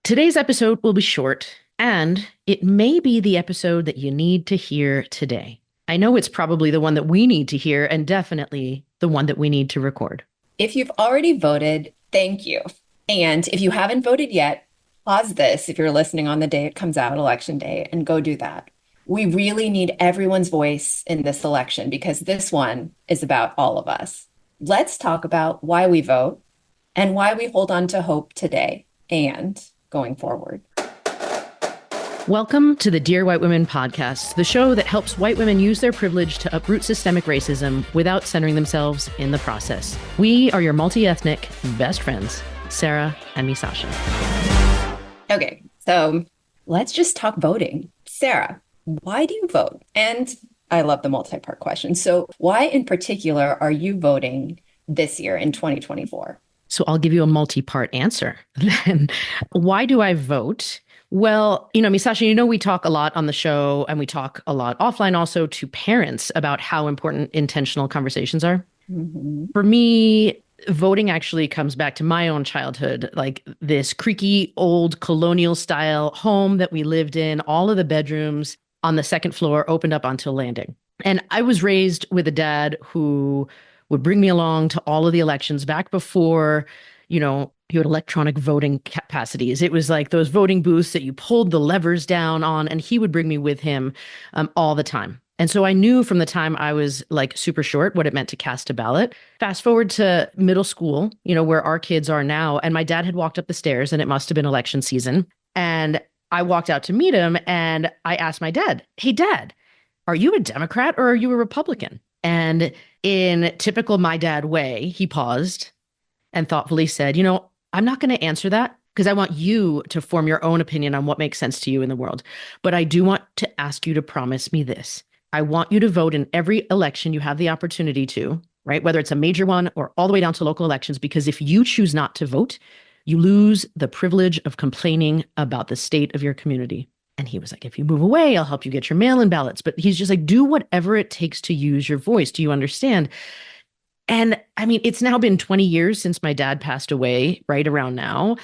Today's episode will be short, and it may be the episode that you need to hear today. I know it's probably the one that we need to hear, and definitely the one that we need to record. If you've already voted, thank you. And if you haven't voted yet, pause this if you're listening on the day it comes out, election day, and go do that. We really need everyone's voice in this election because this one is about all of us. Let's talk about why we vote and why we hold on to hope today and going forward. Welcome to the Dear White Women podcast, the show that helps white women use their privilege to uproot systemic racism without centering themselves in the process. We are your multi-ethnic best friends, Sarah and me, Sasha. Okay, so let's just talk voting. Sarah, why do you vote? And I love the multi-part question. So why in particular are you voting this year in 2024? So I'll give you a multi-part answer. Then, why do I vote? Well, Misasha, we talk a lot on the show and we talk a lot offline also to parents about how important intentional conversations are. Mm-hmm. For me, voting actually comes back to my own childhood, like this creaky old colonial style home that we lived in, all of the bedrooms on the second floor opened up onto a landing. And I was raised with a dad who would bring me along to all of the elections back before, you had electronic voting capacities. It was like those voting booths that you pulled the levers down on, and he would bring me with him all the time. And so I knew from the time I was like super short what it meant to cast a ballot. Fast forward to middle school, where our kids are now. And my dad had walked up the stairs and it must have been election season. And I walked out to meet him and I asked my dad, "Hey, Dad, are you a Democrat or are you a Republican?" And in typical my dad way, he paused and thoughtfully said, "I'm not going to answer that because I want you to form your own opinion on what makes sense to you in the world. But I do want to ask you to promise me this. I want you to vote in every election you have the opportunity to, right? Whether it's a major one or all the way down to local elections, because if you choose not to vote, you lose the privilege of complaining about the state of your community." And he was like, "If you move away, I'll help you get your mail-in ballots." But he's just like, do whatever it takes to use your voice. Do you understand? And I mean, it's now been 20 years since my dad passed away, right around now.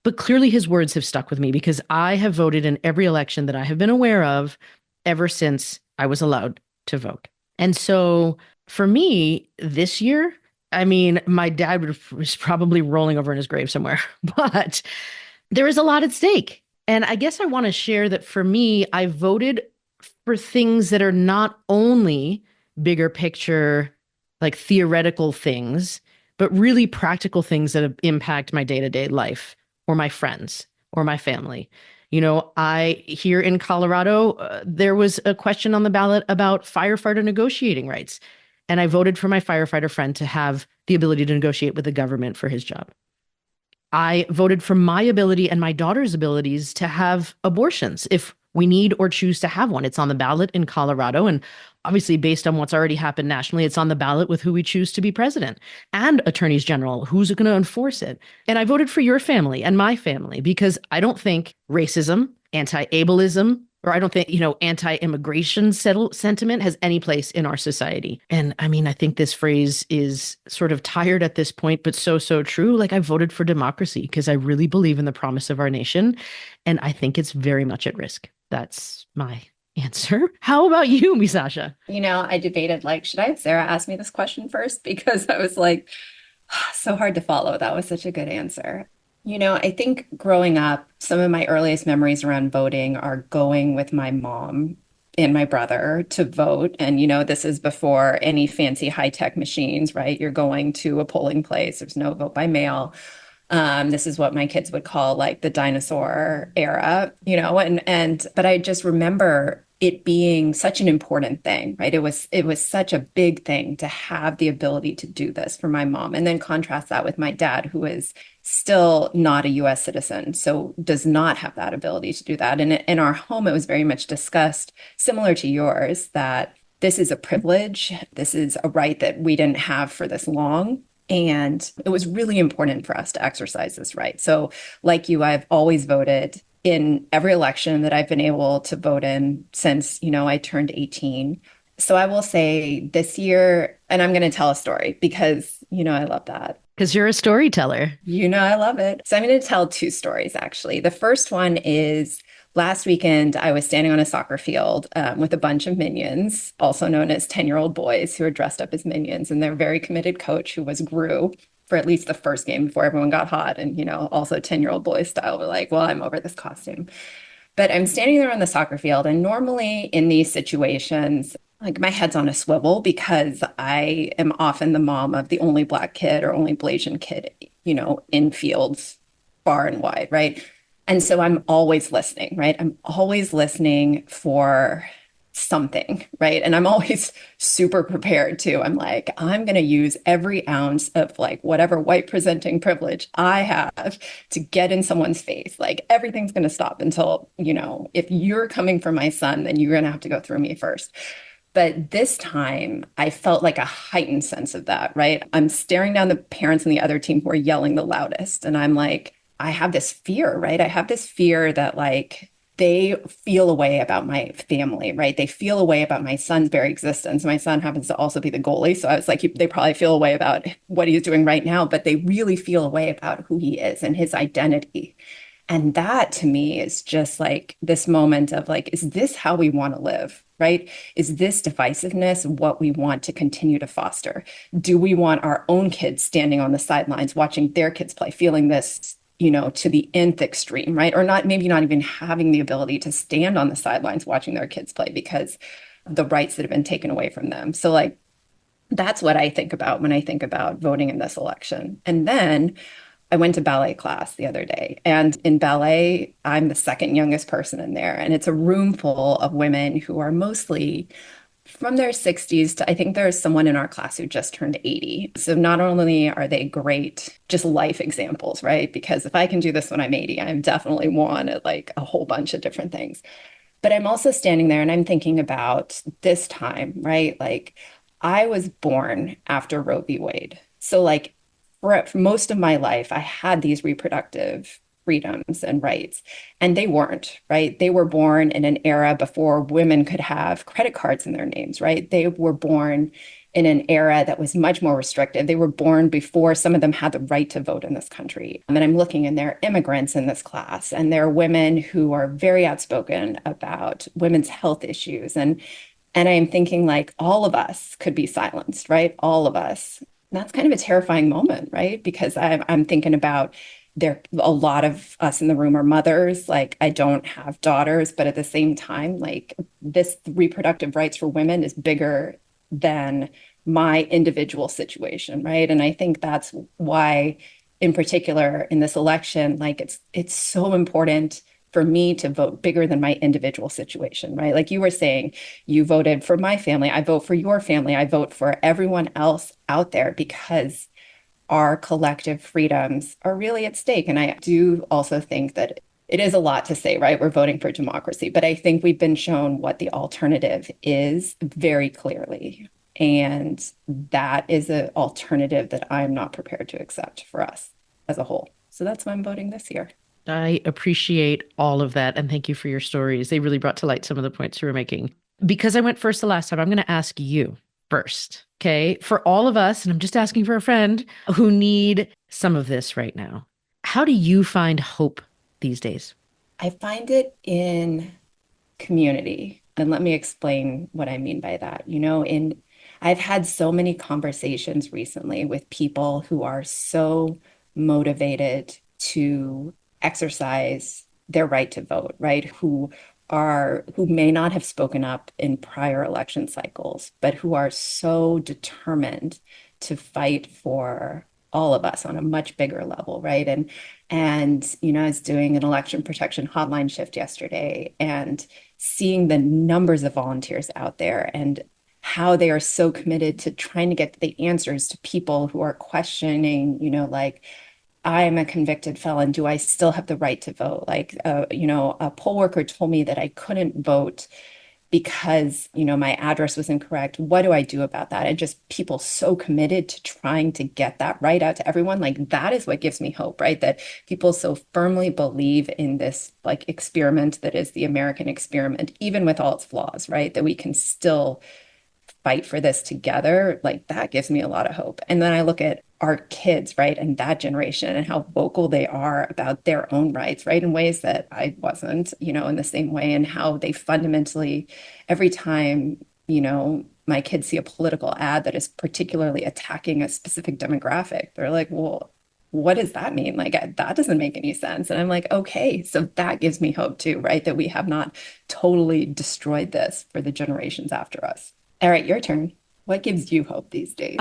But clearly his words have stuck with me because I have voted in every election that I have been aware of ever since I was allowed to vote. And so for me this year, I mean, my dad was probably rolling over in his grave somewhere, but there is a lot at stake. And I guess I want to share that for me, I voted for things that are not only bigger picture, like theoretical things, but really practical things that impact my day-to-day life or my friends or my family. I here in Colorado, there was a question on the ballot about firefighter negotiating rights. And I voted for my firefighter friend to have the ability to negotiate with the government for his job. I voted for my ability and my daughter's abilities to have abortions if we need or choose to have one. It's on the ballot in Colorado. And obviously, based on what's already happened nationally, it's on the ballot with who we choose to be president and attorneys general, who's going to enforce it. And I voted for your family and my family because I don't think racism, anti-ableism, or I don't think, anti-immigration sentiment has any place in our society. And I mean, I think this phrase is sort of tired at this point, but so, so true. Like I voted for democracy because I really believe in the promise of our nation. And I think it's very much at risk. That's my answer. How about you, Misasha? I debated like, should I have Sarah ask me this question first? Because I was like, so hard to follow. That was such a good answer. I think growing up, some of my earliest memories around voting are going with my mom and my brother to vote. And, this is before any fancy high-tech machines, right? You're going to a polling place. There's no vote by mail. This is what my kids would call like the dinosaur era, but I just remember it being such an important thing, right? It was such a big thing to have the ability to do this for my mom. And then contrast that with my dad, who is still not a US citizen, so does not have that ability to do that. And in our home, it was very much discussed, similar to yours, that this is a privilege. This is a right that we didn't have for this long. And it was really important for us to exercise this right. So like you, I've always voted in every election that I've been able to vote in since, I turned 18. So I will say this year, and I'm going to tell a story because, I love that. Because you're a storyteller. I love it. So I'm going to tell two stories, actually. The first one is last weekend, I was standing on a soccer field with a bunch of minions, also known as 10-year-old boys who are dressed up as minions, and their very committed coach, who was Gru for at least the first game before everyone got hot. And, also 10-year-old boys style, were like, well, I'm over this costume. But I'm standing there on the soccer field, and normally in these situations, like my head's on a swivel because I am often the mom of the only Black kid or only Blasian kid, in fields far and wide, right? And so I'm always listening, right? I'm always listening for something, right? And I'm always super prepared too. I'm like, I'm going to use every ounce of like whatever white presenting privilege I have to get in someone's face. Like everything's going to stop until, if you're coming for my son, then you're going to have to go through me first. But this time I felt like a heightened sense of that, right? I'm staring down the parents and the other team who are yelling the loudest. And I'm like, I have this fear, right? I have this fear that like they feel a way about my family, right? They feel a way about my son's very existence. My son happens to also be the goalie. So I was like, they probably feel a way about what he's doing right now, but they really feel a way about who he is and his identity. And that to me is just like this moment of like, is this how we want to live? Right? Is this divisiveness what we want to continue to foster? Do we want our own kids standing on the sidelines, watching their kids play, feeling this, to the nth extreme, right? Or not, maybe not even having the ability to stand on the sidelines watching their kids play because of the rights that have been taken away from them. So, like, that's what I think about when I think about voting in this election. And then I went to ballet class the other day, and in ballet, I'm the second youngest person in there. And it's a room full of women who are mostly from their 60s to I think there's someone in our class who just turned 80. So not only are they great, just life examples, right? Because if I can do this when I'm 80, I'm definitely one at like a whole bunch of different things. But I'm also standing there and I'm thinking about this time, right? Like I was born after Roe v. Wade. So like for most of my life, I had these reproductive freedoms and rights, and they weren't, right? They were born in an era before women could have credit cards in their names, right? They were born in an era that was much more restrictive. They were born before some of them had the right to vote in this country. And I'm looking, and there are immigrants in this class, and there are women who are very outspoken about women's health issues. And I am thinking like all of us could be silenced, right? All of us. That's kind of a terrifying moment, right? Because I'm thinking about there, a lot of us in the room are mothers. Like, I don't have daughters, but at the same time, like, this reproductive rights for women is bigger than my individual situation, right? And I think that's why, in particular, in this election, like, it's so important for me to vote bigger than my individual situation, right? Like you were saying, you voted for my family. I vote for your family. I vote for everyone else out there because our collective freedoms are really at stake. And I do also think that it is a lot to say, right? We're voting for democracy, but I think we've been shown what the alternative is very clearly. And that is an alternative that I'm not prepared to accept for us as a whole. So that's why I'm voting this year. I appreciate all of that. And thank you for your stories. They really brought to light some of the points you were making. Because I went first the last time, I'm going to ask you first. Okay. For all of us, and I'm just asking for a friend who need some of this right now. How do you find hope these days? I find it in community. And let me explain what I mean by that. I've had so many conversations recently with people who are so motivated to exercise their right to vote, right? Who may not have spoken up in prior election cycles, but who are so determined to fight for all of us on a much bigger level, right? And I was doing an election protection hotline shift yesterday and seeing the numbers of volunteers out there and how they are so committed to trying to get the answers to people who are questioning, like, I'm a convicted felon. Do I still have the right to vote? Like, a poll worker told me that I couldn't vote because, my address was incorrect. What do I do about that? And just people so committed to trying to get that right out to everyone. Like, that is what gives me hope, right? That people so firmly believe in this like experiment that is the American experiment, even with all its flaws, right? That we can still fight for this together, like that gives me a lot of hope. And then I look at our kids, right, and that generation and how vocal they are about their own rights, right, in ways that I wasn't, in the same way, and how they fundamentally, every time, my kids see a political ad that is particularly attacking a specific demographic, they're like, well, what does that mean? Like, that doesn't make any sense. And I'm like, okay, so that gives me hope too, right? That we have not totally destroyed this for the generations after us. All right, your turn. What gives you hope these days?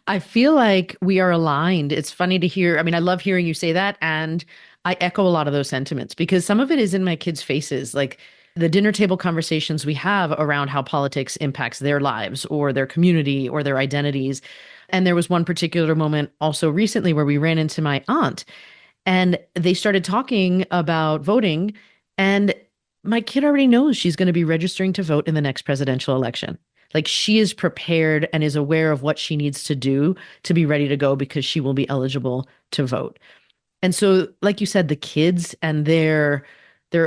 I feel like we are aligned. It's funny to hear. I mean, I love hearing you say that. And I echo a lot of those sentiments because some of it is in my kids' faces. Like the dinner table conversations we have around how politics impacts their lives or their community or their identities. And there was one particular moment also recently where we ran into my aunt and they started talking about voting. And my kid already knows she's going to be registering to vote in the next presidential election. Like she is prepared and is aware of what she needs to do to be ready to go because she will be eligible to vote. And so, like you said, the kids and their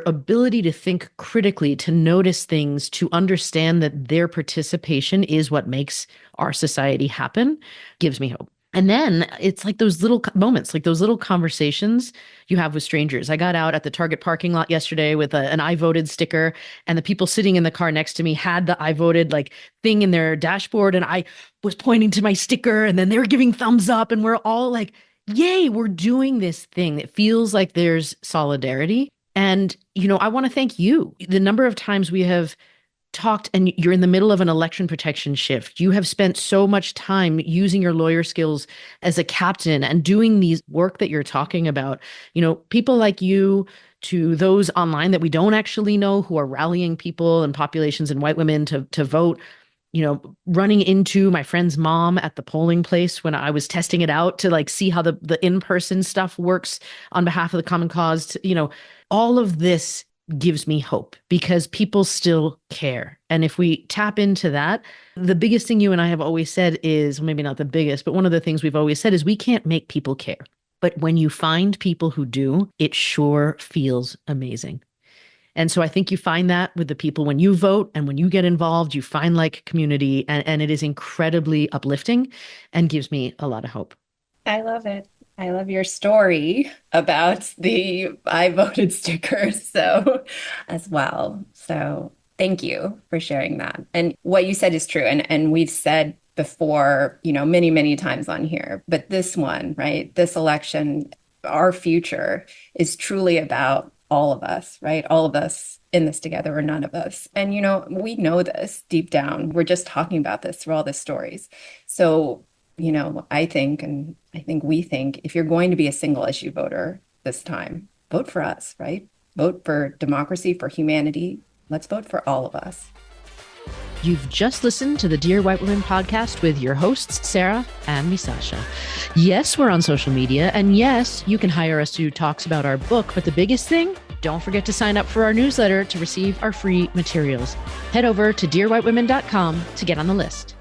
ability to think critically, to notice things, to understand that their participation is what makes our society happen, gives me hope. And then it's like those little moments, like those little conversations you have with strangers. I got out at the Target parking lot yesterday with an I voted sticker, and the people sitting in the car next to me had the I voted like thing in their dashboard. And I was pointing to my sticker, and then they were giving thumbs up. And we're all like, yay, we're doing this thing. It feels like there's solidarity. And, I want to thank you. The number of times we have talked and you're in the middle of an election protection shift. You have spent so much time using your lawyer skills as a captain and doing these work that you're talking about. People like you, to those online that we don't actually know who are rallying people and populations and white women to vote. Running into my friend's mom at the polling place when I was testing it out to like see how the in-person stuff works on behalf of the common cause. All of this gives me hope because people still care. And if we tap into that, the biggest thing you and I have always said is, maybe not the biggest, but one of the things we've always said is we can't make people care. But when you find people who do, it sure feels amazing. And so I think you find that with the people when you vote and when you get involved, you find like community, and it is incredibly uplifting and gives me a lot of hope. I love it. I love your story about the I voted stickers as well. So thank you for sharing that. And what you said is true. And we've said before, many, many times on here, but this one, right? This election, our future is truly about all of us, right? All of us in this together or none of us. And, we know this deep down. We're just talking about this through all the stories. So, I think we think if you're going to be a single issue voter this time, vote for us, right? Vote for democracy, for humanity. Let's vote for all of us. You've just listened to the Dear White Women podcast with your hosts, Sarah and Misasha. Yes, we're on social media, and yes, you can hire us to do talks about our book, but the biggest thing, don't forget to sign up for our newsletter to receive our free materials. Head over to dearwhitewomen.com to get on the list.